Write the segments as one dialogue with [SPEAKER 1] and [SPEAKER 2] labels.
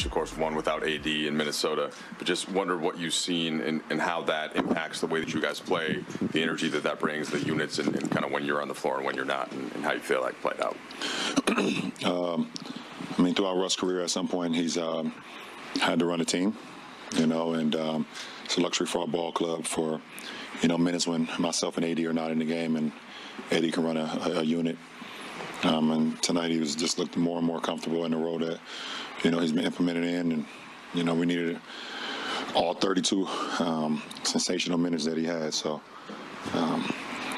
[SPEAKER 1] of course, won without AD in Minnesota, but just wonder what you've seen and how that impacts the way that you guys play, the energy that brings, the units, and kind of when you're on the floor and when you're not, and how you feel like played out.
[SPEAKER 2] I mean, throughout Russ' career, at some point, he's had to run a team, and it's a luxury for our ball club for, minutes when myself and AD are not in the game, and AD can run a unit. And tonight he was just looked more and more comfortable in the role that, he's been implemented in. And, we needed all 32 sensational minutes that he had. So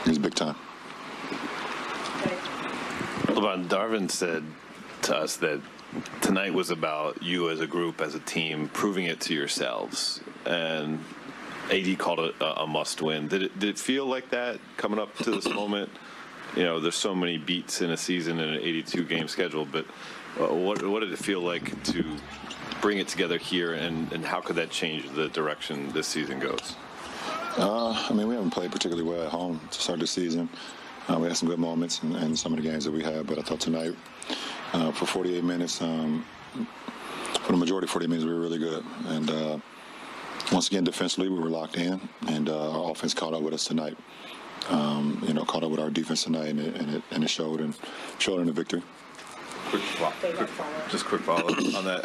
[SPEAKER 2] he's big time.
[SPEAKER 3] LeBron, Darvin said to us that tonight was about you as a group, as a team, proving it to yourselves. And AD called it a must-win. Did it feel like that coming up to this moment? There's so many beats in a season and an 82-game schedule, but what did it feel like to bring it together here, and how could that change the direction this season goes?
[SPEAKER 2] I mean, we haven't played particularly well at home to start the season. We had some good moments in some of the games that we had, but I thought tonight, for 48 minutes, for the majority of 40 minutes, we were really good. And once again, defensively, we were locked in, and our offense caught up with us tonight. Caught up with our defense tonight, and it showed in the victory.
[SPEAKER 3] Quick follow on that.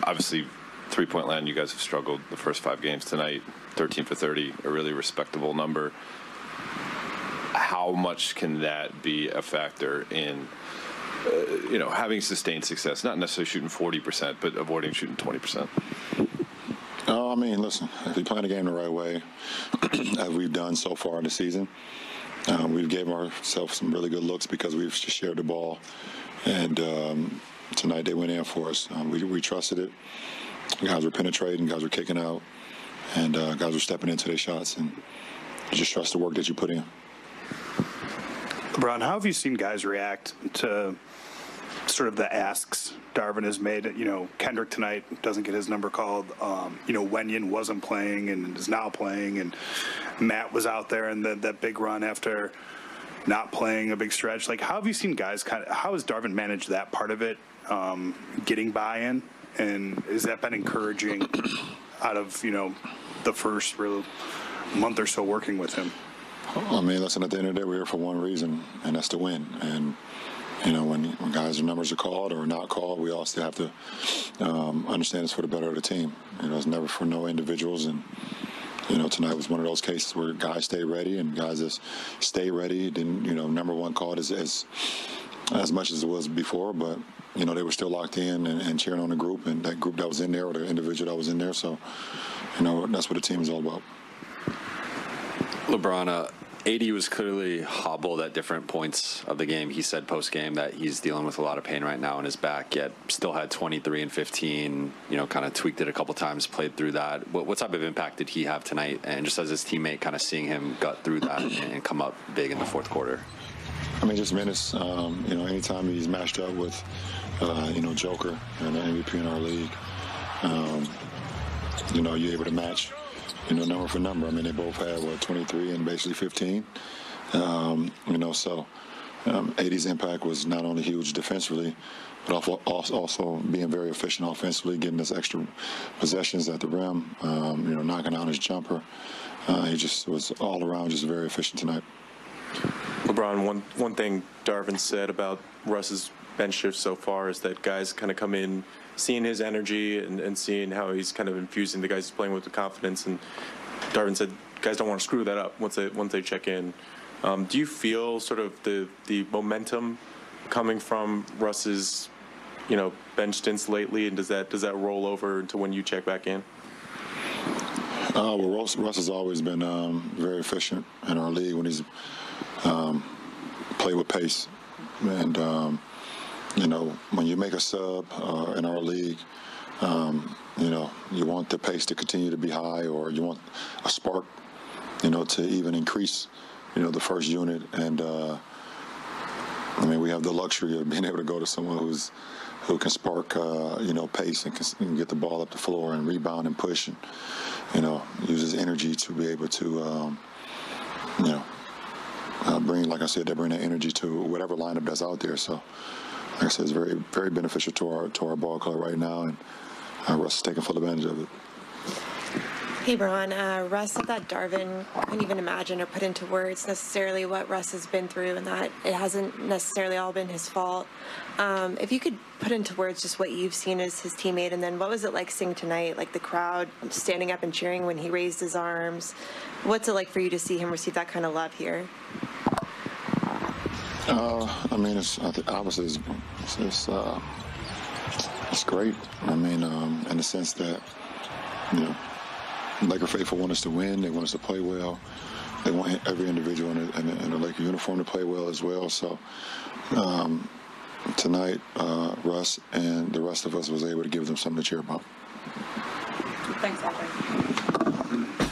[SPEAKER 3] Obviously, three-point land, you guys have struggled the first 5 games tonight. 13 for 30, a really respectable number. How much can that be a factor in, having sustained success? Not necessarily shooting 40%, but avoiding shooting 20%.
[SPEAKER 2] I mean, listen, if we play the game the right way, as we've done so far in the season, we've given ourselves some really good looks because we've just shared the ball. And tonight they went in for us. We trusted it. Guys were penetrating, guys were kicking out, and guys were stepping into their shots. And you just trust the work that you put in.
[SPEAKER 4] LeBron, how have you seen guys react to sort of the asks Darvin has made? Kendrick tonight doesn't get his number called. Wenyen wasn't playing and is now playing, and Matt was out there in that big run after not playing a big stretch. Like, how have you seen guys how has Darvin managed that part of it, getting buy-in, and has that been encouraging out of, the first real month or so working with him?
[SPEAKER 2] I mean, listen, at the end of the day, we're here for one reason, and that's to win. And when guys' numbers are called or not called, we all still have to understand it's for the better of the team. It's never for no individuals. And, tonight was one of those cases where guys stay ready, and guys that stay ready didn't, number one called as much as it was before. But, they were still locked in and cheering on the group, and that group that was in there or the individual that was in there. So, that's what the team is all about.
[SPEAKER 5] LeBron, AD was clearly hobbled at different points of the game. He said post-game that he's dealing with a lot of pain right now in his back, yet still had 23 and 15, kind of tweaked it a couple times, played through that. What type of impact did he have tonight? And just as his teammate, kind of seeing him gut through that and come up big in the fourth quarter?
[SPEAKER 2] I mean, just minutes. Anytime he's matched up with, Joker and the MVP in our league, you're able to match number for number. I mean, they both had, 23 and basically 15. So AD's impact was not only huge defensively, but also being very efficient offensively, getting us extra possessions at the rim, knocking down his jumper. He just was all around just very efficient tonight.
[SPEAKER 6] LeBron, one thing Darvin said about Russ's bench shift so far is that guys kind of come in seeing his energy and seeing how he's kind of infusing the guys he's playing with confidence. And Darvin said guys don't want to screw that up once they check in. Do you feel sort of the momentum coming from Russ's bench stints lately, and does that roll over into when you check back in?
[SPEAKER 2] Well, Russ has always been very efficient in our league when he's played with pace. And, when you make a sub in our league, you want the pace to continue to be high, or you want a spark, to even increase, the first unit. And, we have the luxury of being able to go to someone who can spark, pace and can get the ball up the floor and rebound and push and, uses energy to be able to, bring, like I said, they bring that energy to whatever lineup that's out there. So like I said, it's very, very beneficial to our ball club right now, and Russ is taking full advantage of it.
[SPEAKER 7] Hey, Bron. Russ said that Darvin couldn't even imagine or put into words necessarily what Russ has been through, and that it hasn't necessarily all been his fault. If you could put into words just what you've seen as his teammate, and then what was it like seeing tonight, like the crowd standing up and cheering when he raised his arms? What's it like for you to see him receive that kind of love here?
[SPEAKER 2] I mean, obviously it's great. I mean, in the sense that, you know, Laker faithful want us to win. They want us to play well. They want every individual in the Laker uniform to play well as well. So tonight, Russ and the rest of us was able to give them something to cheer about.
[SPEAKER 7] Thanks, Patrick.